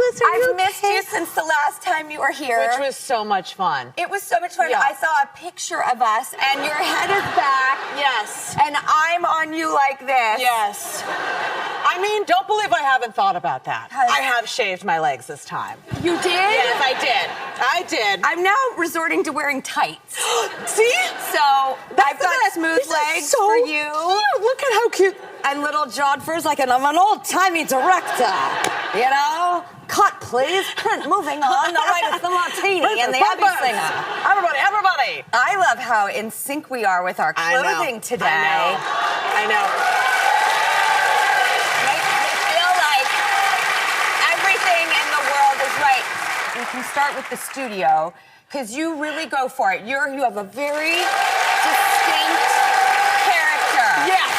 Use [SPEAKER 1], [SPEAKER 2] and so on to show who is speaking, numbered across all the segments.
[SPEAKER 1] Douglas, are you
[SPEAKER 2] I've missed
[SPEAKER 1] okay?
[SPEAKER 2] you since the last time you were here.
[SPEAKER 3] Which was so much fun.
[SPEAKER 2] It was so much fun.
[SPEAKER 3] Yeah.
[SPEAKER 2] I saw a picture of us, and your head is back.
[SPEAKER 3] Yes.
[SPEAKER 2] And I'm on you like this.
[SPEAKER 3] Yes. I mean, don't believe I haven't thought about that. I have shaved my legs this time.
[SPEAKER 2] You did?
[SPEAKER 3] Yes, I did. I did.
[SPEAKER 2] I'm now resorting to wearing tights.
[SPEAKER 3] See?
[SPEAKER 2] So I've got smooth legs for you.
[SPEAKER 3] Cute. Look at how cute.
[SPEAKER 2] And little jawed furs like I'm an old-timey director. You know? Cut, please. Print, moving on. All right, it's the martini and the Abby singer.
[SPEAKER 3] Everybody.
[SPEAKER 2] I love how in sync we are with our clothing today.
[SPEAKER 3] I know.
[SPEAKER 2] Makes me feel like everything in the world is right. We can start with the studio, because you really go for it. You have a very distinct character.
[SPEAKER 3] Yes.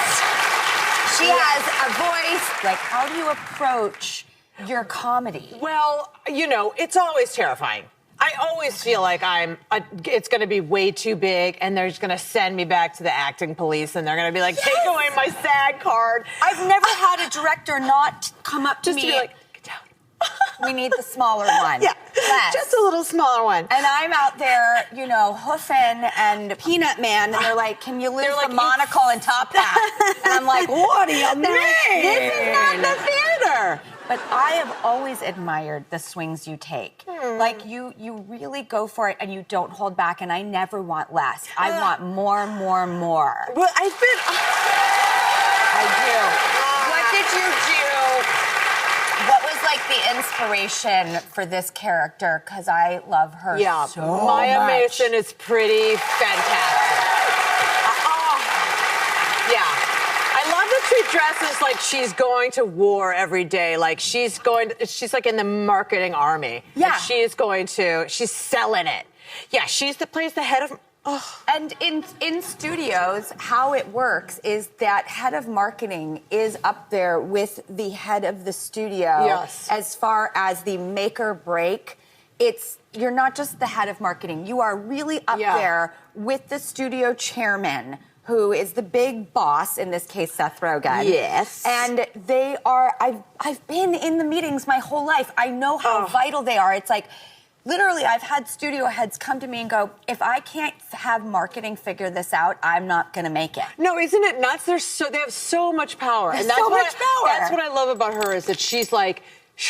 [SPEAKER 2] She has a voice. Like, how do you approach your comedy?
[SPEAKER 3] Well, you know, it's always terrifying. I always feel like it's going to be way too big, and they're just going to send me back to the acting police, and they're going to be like, take away my SAG card.
[SPEAKER 2] I've never had a director not come up to me.
[SPEAKER 3] Just to be like, get down.
[SPEAKER 2] We need the smaller one.
[SPEAKER 3] Yeah,
[SPEAKER 2] Less.
[SPEAKER 3] just a little smaller one.
[SPEAKER 2] And I'm out there, you know, hoofing and Peanut Man, and they're like, can you lose the monocle and top hat? And I'm like, what do you mean? This is not the theater. But I have always admired the swings you take. Like, you really go for it, and you don't hold back, and I never want less. I want more.
[SPEAKER 3] Well, I
[SPEAKER 2] do. What did you do? What was, like, the inspiration for this character? Because I love her so
[SPEAKER 3] Maya
[SPEAKER 2] much.
[SPEAKER 3] Mason is pretty fantastic. I love that she dresses like she's going to war every day. Like she's like in the marketing army.
[SPEAKER 2] Yeah.
[SPEAKER 3] Like she's selling it. Yeah, plays the head of. Oh.
[SPEAKER 2] And in studios, how it works is that head of marketing is up there with the head of the studio.
[SPEAKER 3] Yes.
[SPEAKER 2] As far as the make or break, you're not just the head of marketing. You are really up there with the studio chairman, who is the big boss, in this case, Seth Rogen.
[SPEAKER 3] Yes.
[SPEAKER 2] And they are, I've been in the meetings my whole life. I know how vital they are. It's like, literally, I've had studio heads come to me and go, if I can't have marketing figure this out, I'm not going to make it.
[SPEAKER 3] No, isn't it nuts? They have so much power.
[SPEAKER 2] There's so much power.
[SPEAKER 3] That's what I love about her, is that she's like,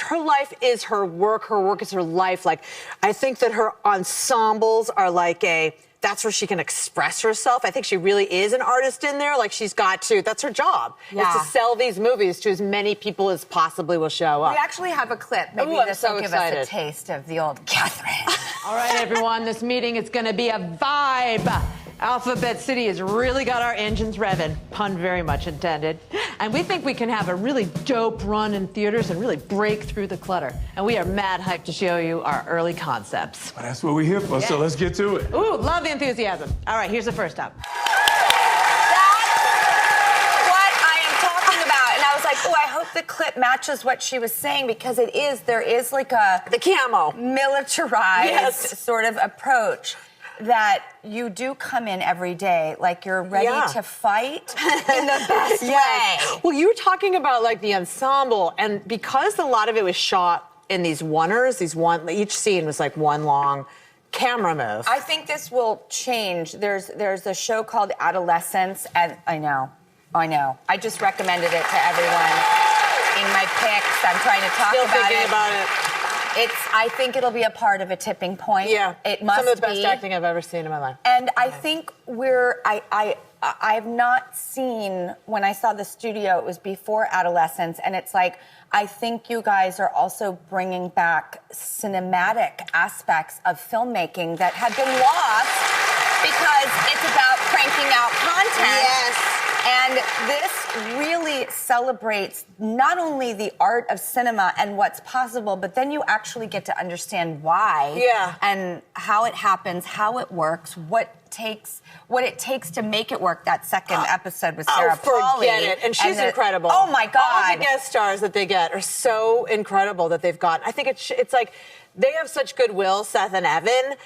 [SPEAKER 3] her life is her work is her life. Like, I think that her ensembles are like that's where she can express herself. I think she really is an artist in there. Like, that's her job, is to sell these movies to as many people as possibly will show up.
[SPEAKER 2] We actually have a clip. Maybe this will give us a taste of the old Kathryn.
[SPEAKER 4] All right, everyone, this meeting is going to be a vibe. Alphabet City has really got our engines revving, pun very much intended. And we think we can have a really dope run in theaters and really break through the clutter. And we are mad hyped to show you our early concepts.
[SPEAKER 5] Well, that's what we're here for, so let's get to it.
[SPEAKER 4] Ooh, love the enthusiasm. All right, here's the first up.
[SPEAKER 2] That's what I am talking about. And I was like, oh, I hope the clip matches what she was saying, because there is like
[SPEAKER 3] the camo,
[SPEAKER 2] militarized sort of approach. That you do come in every day like you're ready to fight in the best way.
[SPEAKER 3] Well, you were talking about like the ensemble, and because a lot of it was shot in these oneers, each scene was like one long camera move.
[SPEAKER 2] I think this will change. There's a show called Adolescence, and I know. I just recommended it to everyone in my picks. I'm trying to talk about it. I think it'll be a part of a tipping point.
[SPEAKER 3] Yeah,
[SPEAKER 2] it must be.
[SPEAKER 3] Some of the best acting I've ever seen in my life.
[SPEAKER 2] And I think I've not seen, when I saw the studio, it was before Adolescence, and it's like, I think you guys are also bringing back cinematic aspects of filmmaking that have been lost because it's about cranking out content.
[SPEAKER 3] Yes.
[SPEAKER 2] And this really celebrates not only the art of cinema and what's possible, but then you actually get to understand why and how it happens, how it works, what it takes to make it work. That second episode with Sarah Polley.
[SPEAKER 3] Forget it. And she's incredible.
[SPEAKER 2] Oh, my God.
[SPEAKER 3] All the guest stars that they get are so incredible that they've got. I think it's like they have such goodwill, Seth and Evan,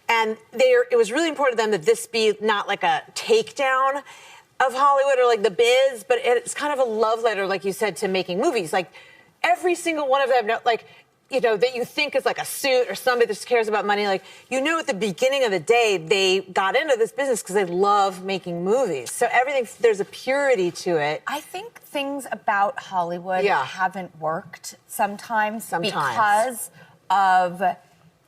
[SPEAKER 3] and it was really important to them that this be not like a takedown of Hollywood or like the biz, but it's kind of a love letter, like you said, to making movies. Like every single one of them, like, that you think is like a suit or somebody that just cares about money. Like, at the beginning of the day, they got into this business because they love making movies. So there's a purity to it.
[SPEAKER 2] I think things about Hollywood haven't worked sometimes because of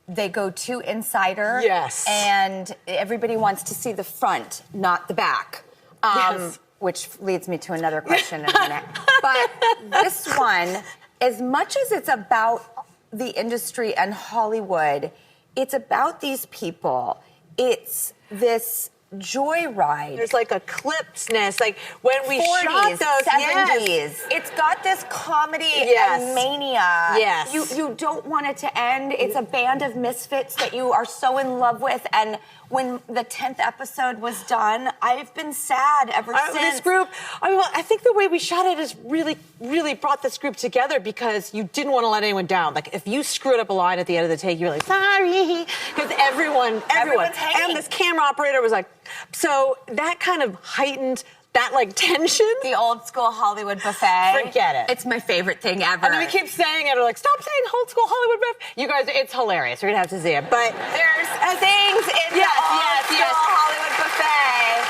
[SPEAKER 2] they go too insider.
[SPEAKER 3] Yes.
[SPEAKER 2] And everybody wants to see the front, not the back.
[SPEAKER 3] Yes.
[SPEAKER 2] Which leads me to another question in a minute. But this one, as much as it's about the industry and Hollywood, it's about these people. It's this joyride.
[SPEAKER 3] There's like a clipsedness, like when we
[SPEAKER 2] 40s,
[SPEAKER 3] shot those
[SPEAKER 2] 70s.
[SPEAKER 3] Yes.
[SPEAKER 2] It's got this comedy and mania.
[SPEAKER 3] Yes.
[SPEAKER 2] You don't want it to end. It's a band of misfits that you are so in love with. And when the 10th episode was done, I've been sad ever since.
[SPEAKER 3] This group, I think the way we shot it is really, really brought this group together because you didn't want to let anyone down. Like, if you screwed up a line at the end of the take, you were like, sorry, because everyone, and this camera operator was like, so that kind of heightened that like tension.
[SPEAKER 2] The old school Hollywood buffet.
[SPEAKER 3] Forget it.
[SPEAKER 2] It's my favorite thing ever.
[SPEAKER 3] And then we keep saying it, or like, stop saying old school Hollywood buffet. You guys, it's hilarious. You're gonna have to see it. But
[SPEAKER 2] there's things in the old school Hollywood buffet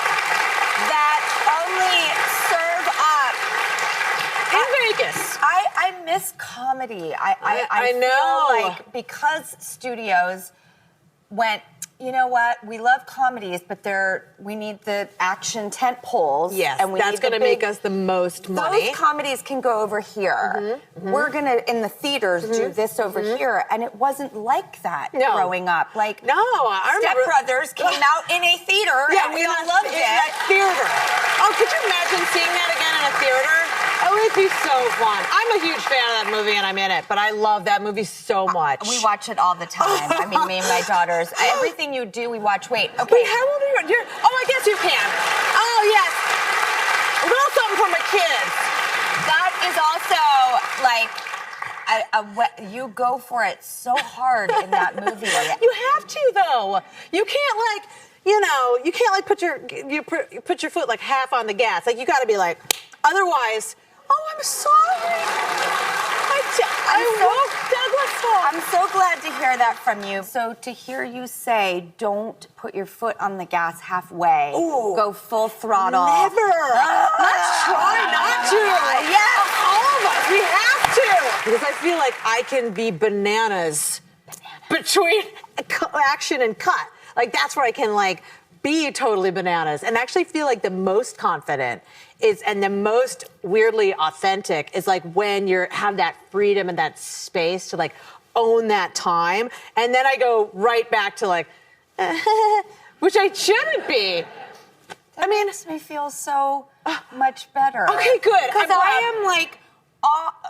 [SPEAKER 2] that only serve up
[SPEAKER 3] in Vegas.
[SPEAKER 2] I miss comedy. I
[SPEAKER 3] know.
[SPEAKER 2] feel like because studios went, you know what? We love comedies, but we need the action tent poles.
[SPEAKER 3] Yes,
[SPEAKER 2] and
[SPEAKER 3] that's going to make us the most money.
[SPEAKER 2] Those comedies can go over here. We're going to, in the theaters, do this over here. And it wasn't like that growing up. Like,
[SPEAKER 3] I remember.
[SPEAKER 2] Step Brothers came out in a theater, and we all loved it.
[SPEAKER 3] In a theater. Oh, could you imagine seeing that again in a theater? It would be so fun. I'm a huge fan of that movie, and I'm in it, but I love that movie so much.
[SPEAKER 2] We watch it all the time. I mean, me and my daughters. Everything you do, we watch. Wait, okay.
[SPEAKER 3] Wait, how old are you? I guess you can. Oh, yes. A little something for my kids.
[SPEAKER 2] That is also, like, you go for it so hard in that movie.
[SPEAKER 3] You have to, though. You can't, like... you can't like put your foot like half on the gas. Like, you got to be like, otherwise, I'm sorry.
[SPEAKER 2] I'm so glad to hear that from you. So to hear you say, don't put your foot on the gas halfway.
[SPEAKER 3] Ooh.
[SPEAKER 2] Go full throttle.
[SPEAKER 3] Never. Let's try not to.
[SPEAKER 2] Yes.
[SPEAKER 3] All of us, we have to. Because I feel like I can be bananas. Between action and cut. Like, that's where I can, like, be totally bananas and actually feel like the most confident and the most weirdly authentic is, like, when you have that freedom and that space to, like, own that time. And then I go right back to, like, which I shouldn't be.
[SPEAKER 2] That makes me feel so much better.
[SPEAKER 3] Okay, good.
[SPEAKER 2] Because I am, like...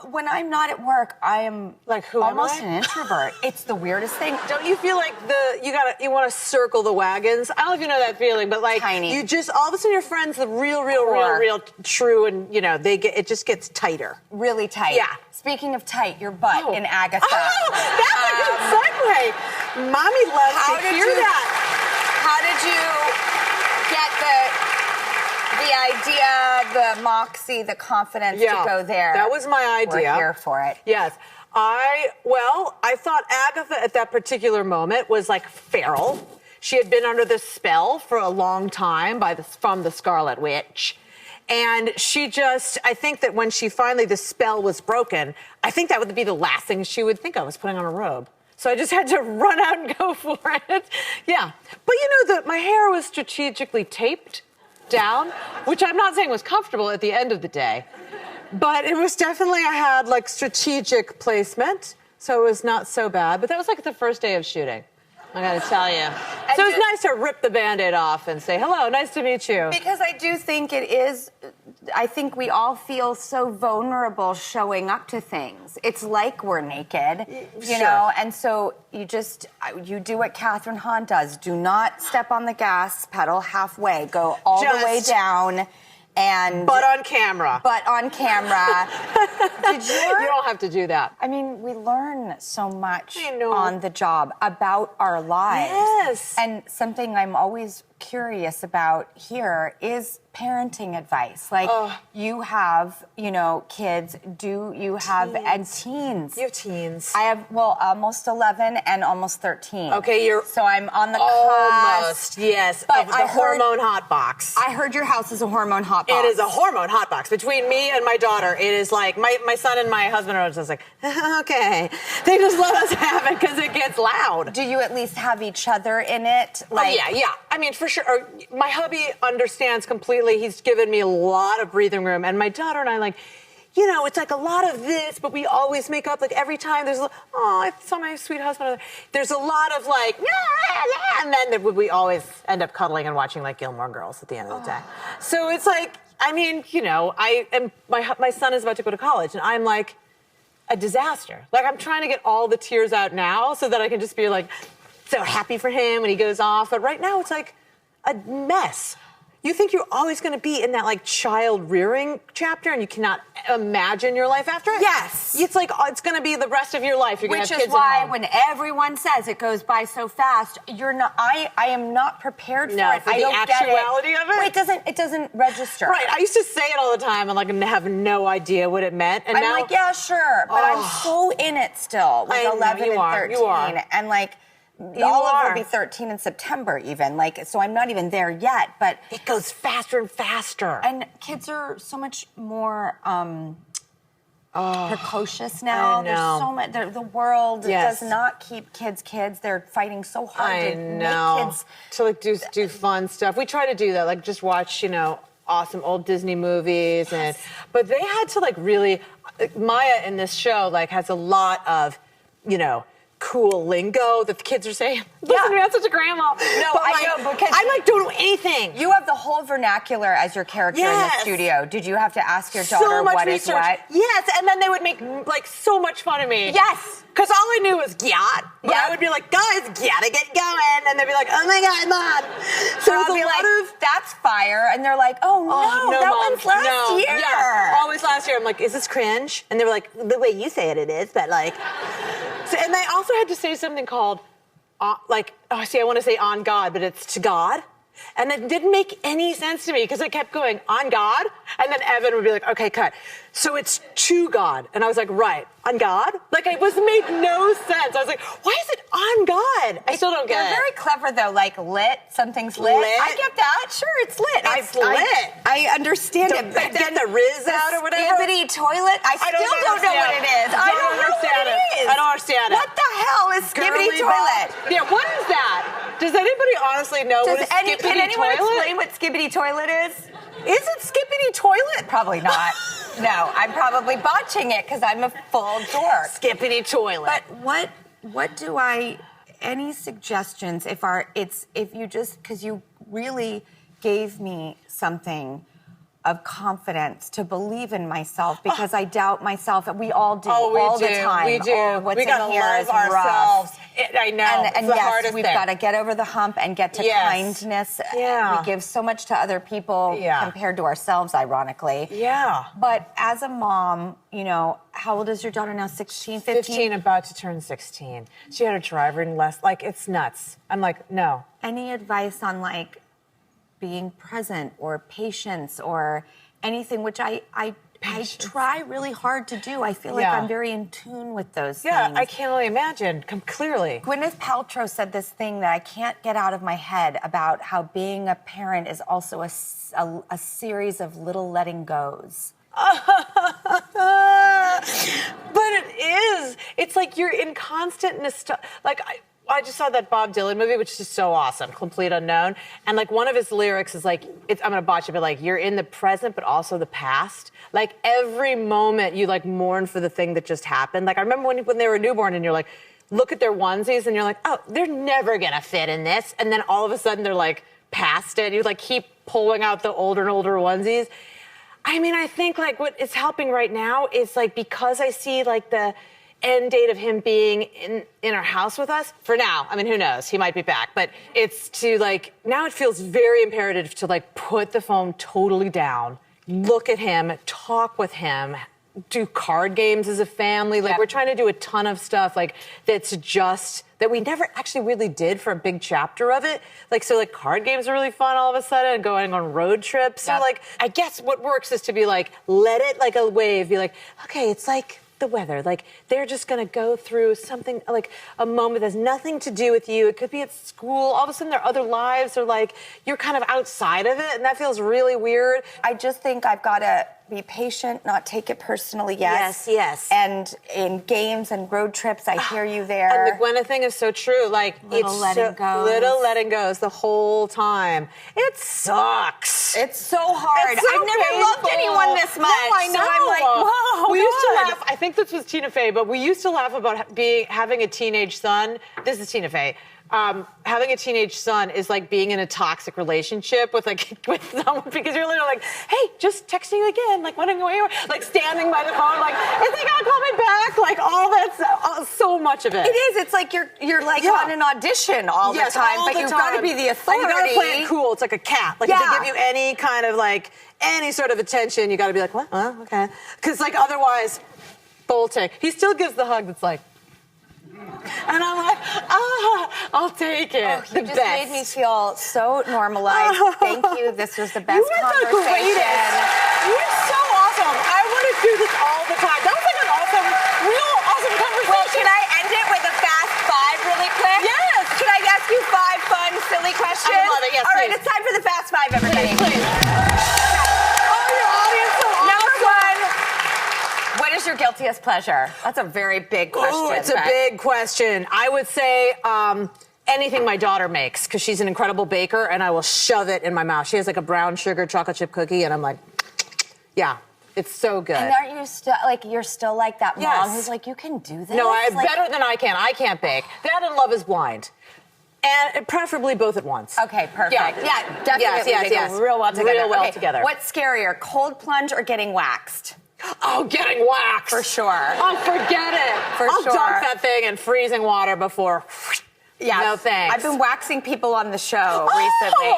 [SPEAKER 2] when I'm not at work, I am
[SPEAKER 3] like
[SPEAKER 2] almost an introvert. It's the weirdest thing.
[SPEAKER 3] Don't you feel like you want to circle the wagons? I don't know if you know that feeling, but like
[SPEAKER 2] tiny.
[SPEAKER 3] You just all of a sudden your friends, the real true, and it just gets tighter,
[SPEAKER 2] really tight.
[SPEAKER 3] Yeah.
[SPEAKER 2] Speaking of tight, your butt in Agatha.
[SPEAKER 3] Oh, that's a good segue. Mommy loves to hear that.
[SPEAKER 2] How did you get the idea, the moxie, the confidence to go there?
[SPEAKER 3] That was my idea.
[SPEAKER 2] We're here for it.
[SPEAKER 3] Yes. I thought Agatha at that particular moment was like feral. She had been under this spell for a long time from the Scarlet Witch. And I think that when the spell was broken, I think that would be the last thing she would think of was putting on a robe. So I just had to run out and go for it. Yeah. But my hair was strategically taped down, which I'm not saying was comfortable at the end of the day, but it was definitely, I had like strategic placement, so it was not so bad. But that was like the first day of shooting, I gotta tell you. So it was nice to rip the Band-Aid off and say, hello, nice to meet you.
[SPEAKER 2] Because I do think I think we all feel so vulnerable showing up to things. It's like we're naked, you know, and so you do what Kathryn Hahn does. Do not step on the gas pedal halfway. Go all the way down. But on camera. You don't have to do that. I mean, we learn so much on the job about our lives.
[SPEAKER 3] Yes.
[SPEAKER 2] And something I'm always curious about here is parenting advice. Like, you have, kids. Do you have and teens?
[SPEAKER 3] You have teens.
[SPEAKER 2] I have, almost 11 and almost 13.
[SPEAKER 3] Okay,
[SPEAKER 2] So I'm on the
[SPEAKER 3] almost,
[SPEAKER 2] cusp.
[SPEAKER 3] yes,
[SPEAKER 2] But
[SPEAKER 3] of the hormone hot box.
[SPEAKER 2] I heard your house is a hormone hot box.
[SPEAKER 3] It is a hormone hot box. Between me and my daughter, it is like, my son and my husband are just like, okay. They just let us have it because it gets loud.
[SPEAKER 2] Do you at least have each other in it?
[SPEAKER 3] Yeah. I mean, for sure. My hubby understands completely. He's given me a lot of breathing room. And my daughter and I, it's like a lot of this, but we always make up. Like, every time there's, I saw my sweet husband. There's a lot of and then we always end up cuddling and watching Gilmore Girls at the end of the day. So it's my son is about to go to college, and I'm like a disaster. I'm trying to get all the tears out now so that I can just be so happy for him when he goes off. But right now it's like a mess. You think you're always going to be in that child rearing chapter, and you cannot imagine your life after it?
[SPEAKER 2] Yes.
[SPEAKER 3] It's it's going to be the rest of your life. You're going to have kids
[SPEAKER 2] Which is why
[SPEAKER 3] at home.
[SPEAKER 2] when everyone says it goes by so fast, you're not. I am not prepared for it.
[SPEAKER 3] For
[SPEAKER 2] I
[SPEAKER 3] the
[SPEAKER 2] don't
[SPEAKER 3] actuality
[SPEAKER 2] get it.
[SPEAKER 3] of it?
[SPEAKER 2] Wait, it doesn't register.
[SPEAKER 3] Right. I used to say it all the time and have no idea what it meant. And
[SPEAKER 2] I'm
[SPEAKER 3] now,
[SPEAKER 2] yeah, sure, but I'm so in it still with 11 and 13, and Olive will be 13 in September even. So I'm not even there yet, but
[SPEAKER 3] it goes faster and faster.
[SPEAKER 2] And kids are so much more precocious now.
[SPEAKER 3] I know.
[SPEAKER 2] There's so much. The world does not keep kids. They're fighting so hard to make kids
[SPEAKER 3] to do fun stuff. We try to do that, just watch awesome old Disney movies, but they had to really. Maya in this show has a lot of cool lingo that the kids are saying. Listen to me, I'm such a grandma.
[SPEAKER 2] No, but I know, because
[SPEAKER 3] I don't know anything.
[SPEAKER 2] You have the whole vernacular as your character in the studio. Did you have to ask your daughter
[SPEAKER 3] so much
[SPEAKER 2] what
[SPEAKER 3] research.
[SPEAKER 2] is what?
[SPEAKER 3] Yes, and then they would make so much fun of me.
[SPEAKER 2] Yes.
[SPEAKER 3] Because all I knew was gyat. But I would be like, guys, gotta get going. And they'd be like, oh my God, Mom. So it was a lot of...
[SPEAKER 2] that's fire. And they're like, oh no, that
[SPEAKER 3] Mom,
[SPEAKER 2] one's last year.
[SPEAKER 3] Yeah, always last year. I'm like, is this cringe? And they were like, the way you say it is, but So, and they also had to say something called, I want to say on God, but it's to God. And that didn't make any sense to me because it kept going, on God? And then Evan would be like, okay, cut. So it's to God. And I was like, right, on God? It made no sense. I was like, why is it on God? I still don't get it.
[SPEAKER 2] They're very clever though, lit, something's lit. I get that, sure, it's lit.
[SPEAKER 3] It's lit.
[SPEAKER 2] I understand it. But
[SPEAKER 3] get the Riz out or whatever.
[SPEAKER 2] Skibbity toilet, I still don't know what it is. I don't understand it.
[SPEAKER 3] I don't understand it.
[SPEAKER 2] What the hell is skibbity toilet?
[SPEAKER 3] Yeah, what is that? Does anybody honestly know what a skibbity toilet?
[SPEAKER 2] Can anyone explain what skibbity toilet is? Is it skibbity toilet? Probably not. No, I'm probably botching it because I'm a full dork.
[SPEAKER 3] Skippity toilet.
[SPEAKER 2] But what do any suggestions because you really gave me something of confidence to believe in myself because I doubt myself. We all do all the time.
[SPEAKER 3] We do.
[SPEAKER 2] What's
[SPEAKER 3] we gotta
[SPEAKER 2] in here
[SPEAKER 3] love
[SPEAKER 2] is
[SPEAKER 3] ourselves.
[SPEAKER 2] rough.
[SPEAKER 3] I know.
[SPEAKER 2] And
[SPEAKER 3] it's the
[SPEAKER 2] yes,
[SPEAKER 3] hardest
[SPEAKER 2] we've
[SPEAKER 3] thing.
[SPEAKER 2] got to get over the hump and get to kindness.
[SPEAKER 3] Yeah.
[SPEAKER 2] We give so much to other people compared to ourselves, ironically.
[SPEAKER 3] Yeah.
[SPEAKER 2] But as a mom, how old is your daughter now? 16, 15?
[SPEAKER 3] 15, about to turn 16. She had her driving lesson. It's nuts. I'm like, no.
[SPEAKER 2] Any advice on being present or patience or anything, which I try really hard to do. I feel like I'm very in tune with those things.
[SPEAKER 3] Yeah, I can't only imagine, clearly.
[SPEAKER 2] Gwyneth Paltrow said this thing that I can't get out of my head about how being a parent is also a series of little letting goes.
[SPEAKER 3] But it is. It's you're in constant nostalgia. I just saw that Bob Dylan movie, which is so awesome, Complete Unknown. And one of his lyrics is I'm gonna botch it, but you're in the present, but also the past. Every moment you mourn for the thing that just happened. I remember when they were newborn and you're look at their onesies and you're oh, they're never gonna fit in this. And then all of a sudden they're past it. You keep pulling out the older and older onesies. I mean, I think what is helping right now is because I see the end date of him being in our house with us for now. I mean, who knows? He might be back, but it's to now it feels very imperative to put the phone totally down, look at him, talk with him, do card games as a family. Like, we're trying to do a ton of stuff, like, that we never actually really did for a big chapter of it. Like, so, like, card games are really fun all of a sudden, going on road trips. So, like, I guess what works is to be like, let it, like a wave, be like, okay, it's like the weather. Like, they're just going to go through something, like a moment that has nothing to do with you. It could be at school. All of a sudden, their other lives are like, you're kind of outside of it, and that feels really weird.
[SPEAKER 2] I just think I've got to be patient, not take it personally, yes.
[SPEAKER 3] Yes.
[SPEAKER 2] And in games and road trips, I hear you there.
[SPEAKER 3] And the Gwenna thing is so true. Like,
[SPEAKER 2] Little letting goes.
[SPEAKER 3] Little letting goes the whole time. It sucks.
[SPEAKER 2] It's so hard.
[SPEAKER 3] It's so
[SPEAKER 2] I've never
[SPEAKER 3] painful.
[SPEAKER 2] loved anyone this much.
[SPEAKER 3] No, I know.
[SPEAKER 2] So I'm like, whoa,
[SPEAKER 3] we used to
[SPEAKER 2] God.
[SPEAKER 3] laugh. I think this was Tina Fey, but we used to laugh about having a teenage son. This is Tina Fey. Having a teenage son is like being in a toxic relationship with someone, because you're literally like, hey, just texting you again, like, what are you, like, standing by the phone, like, is he gonna call me back? Like, all that's so much of it.
[SPEAKER 2] It is. It's like you're like on an audition all the time,
[SPEAKER 3] all
[SPEAKER 2] but
[SPEAKER 3] the
[SPEAKER 2] you've
[SPEAKER 3] time.
[SPEAKER 2] got to be the authority.
[SPEAKER 3] And you got to play it cool. It's like a cat. Like, if they give you any kind of, like, any sort of attention, you got to be like, what? Okay. Because, like, otherwise, bolting. He still gives the hug that's like, and I'm like, I'll take it.
[SPEAKER 2] Oh, you just made me feel so normalized. Thank you. This was the best conversation.
[SPEAKER 3] The greatest. You're so awesome. I want to do this all the time. That was like an real awesome conversation.
[SPEAKER 2] Well, can I end it with a fast 5 really quick?
[SPEAKER 3] Yes.
[SPEAKER 2] Can I ask you 5 fun, silly questions?
[SPEAKER 3] I love it. Yes,
[SPEAKER 2] all right,
[SPEAKER 3] please.
[SPEAKER 2] it's time for the fast 5, everybody.
[SPEAKER 3] Please. Oh, your audience so awesome.
[SPEAKER 2] Number 1. What is your guiltiest pleasure? That's a very big question.
[SPEAKER 3] Oh, it's a big question. I would say anything my daughter makes, because she's an incredible baker, and I will shove it in my mouth. She has like a brown sugar chocolate chip cookie, and I'm like, yeah, it's so good.
[SPEAKER 2] And aren't you still like, you're still like that mom who's like, you can do this?
[SPEAKER 3] No,
[SPEAKER 2] like,
[SPEAKER 3] better than I can. I can't bake. That and Love is Blind. And preferably both at once.
[SPEAKER 2] Okay, perfect. Yeah, definitely.
[SPEAKER 3] Yes.
[SPEAKER 2] Real well together.
[SPEAKER 3] Real well together.
[SPEAKER 2] What's scarier, cold plunge or getting waxed?
[SPEAKER 3] Oh, getting waxed.
[SPEAKER 2] For sure.
[SPEAKER 3] Oh, forget it. I'll dunk that thing in freezing water before.
[SPEAKER 2] Yeah.
[SPEAKER 3] No thanks.
[SPEAKER 2] I've been waxing people on the show recently.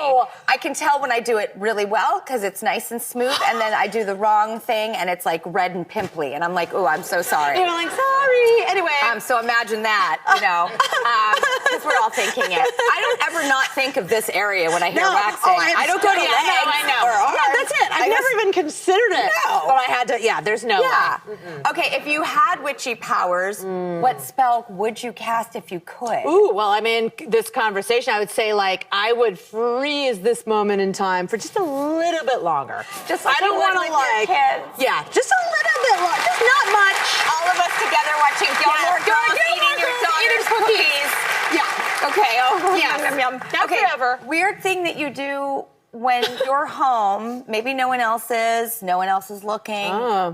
[SPEAKER 2] I can tell when I do it really well because it's nice and smooth, and then I do the wrong thing and it's like red and pimply, and I'm like, oh, I'm so sorry.
[SPEAKER 3] You're like, sorry. Anyway.
[SPEAKER 2] So imagine that, because we're all thinking it. I don't ever not think of this area when I hear waxing. I don't go to legs.
[SPEAKER 3] I know. Yeah, that's it. I've never even considered it.
[SPEAKER 2] No.
[SPEAKER 3] But I had to, there's no way.
[SPEAKER 2] Okay, if you had witchy powers, what spell would you cast if you could?
[SPEAKER 3] Ooh, well, I mean, this conversation, I would say, like, I would freeze this moment in time for just a little bit longer.
[SPEAKER 2] Just like
[SPEAKER 3] I don't want to, like,
[SPEAKER 2] kids.
[SPEAKER 3] Yeah, just a little bit longer. Just not much.
[SPEAKER 2] All of us together watching Gilmore Girls eating your daughter's cookies.
[SPEAKER 3] Yeah.
[SPEAKER 2] Okay. Oh,
[SPEAKER 3] yes.
[SPEAKER 2] Yum, yum.
[SPEAKER 3] Not forever.
[SPEAKER 2] Weird thing that you do when you're home, maybe no one else is looking.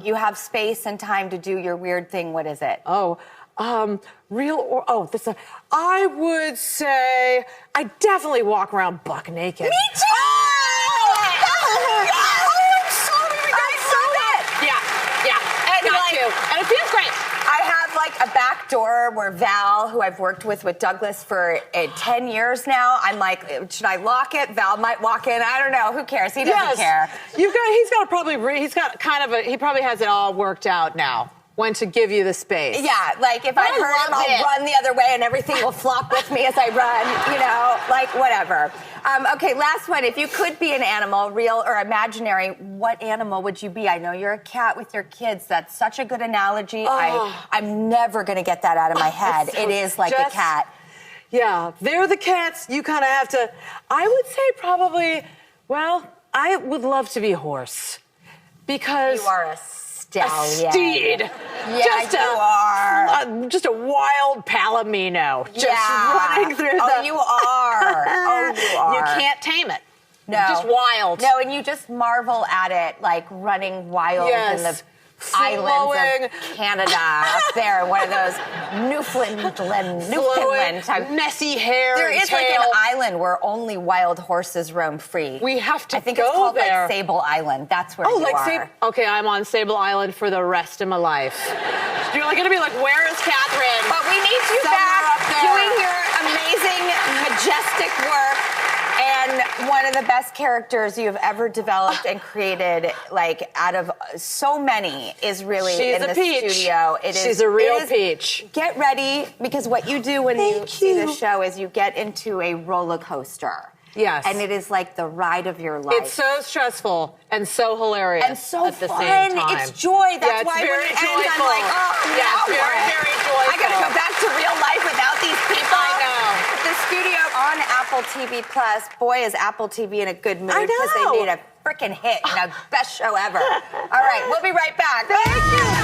[SPEAKER 2] You have space and time to do your weird thing. What is it?
[SPEAKER 3] I would say I definitely walk around buck naked.
[SPEAKER 2] Me too!
[SPEAKER 3] And it feels great.
[SPEAKER 2] I have like a back door where Val, who I've worked with Douglas for 10 years now, I'm like, should I lock it? Val might walk in. I don't know. Who cares? He doesn't care. He
[SPEAKER 3] probably has it all worked out now. When to give you the space.
[SPEAKER 2] Yeah, like if I hurt him, I'll run the other way and everything will flop with me as I run, like whatever. Okay, last one. If you could be an animal, real or imaginary, what animal would you be? I know you're a cat with your kids. That's such a good analogy. I'm never going to get that out of my head. It is like a cat.
[SPEAKER 3] Yeah, they're the cats. You kind of have to, I would say probably, I would love to be a horse. Because
[SPEAKER 2] you are a stallion.
[SPEAKER 3] A steed.
[SPEAKER 2] Yeah, you are.
[SPEAKER 3] Just a wild palomino. Just running through
[SPEAKER 2] you are. You are.
[SPEAKER 3] You can't tame it.
[SPEAKER 2] No.
[SPEAKER 3] Just wild.
[SPEAKER 2] No, and you just marvel at it, like running wild in the islands of Canada up there, one of those Newfoundland type.
[SPEAKER 3] Messy hair.
[SPEAKER 2] There is like an island where only wild horses roam free.
[SPEAKER 3] We have to go there.
[SPEAKER 2] I think it's called like Sable Island. That's where you are.
[SPEAKER 3] Okay, I'm on Sable Island for the rest of my life. You're like gonna be like, where is Kathryn?
[SPEAKER 2] But we need you back doing your amazing, majestic work. And one of the best characters you've ever developed and created, like out of so many, is really
[SPEAKER 3] She's
[SPEAKER 2] in
[SPEAKER 3] a
[SPEAKER 2] the
[SPEAKER 3] peach.
[SPEAKER 2] studio.
[SPEAKER 3] She's a real peach.
[SPEAKER 2] Get ready, because what you do when you see the show is you get into a roller coaster.
[SPEAKER 3] Yes.
[SPEAKER 2] And it is like the ride of your life.
[SPEAKER 3] It's so stressful and so hilarious
[SPEAKER 2] and so
[SPEAKER 3] at the
[SPEAKER 2] fun.
[SPEAKER 3] same time.
[SPEAKER 2] It's joy. That's
[SPEAKER 3] it's
[SPEAKER 2] why when
[SPEAKER 3] very
[SPEAKER 2] it ends, I'm
[SPEAKER 3] joyful.
[SPEAKER 2] like, oh,
[SPEAKER 3] yeah,
[SPEAKER 2] now
[SPEAKER 3] it's very,
[SPEAKER 2] what?
[SPEAKER 3] very joyful.
[SPEAKER 2] I gotta go back to real life without these people.
[SPEAKER 3] I know.
[SPEAKER 2] The studio on Apple TV Plus. Boy, is Apple TV in a good mood
[SPEAKER 3] I
[SPEAKER 2] because
[SPEAKER 3] know.
[SPEAKER 2] they made a freaking hit and the best show ever. All right, we'll be right back. Thank you.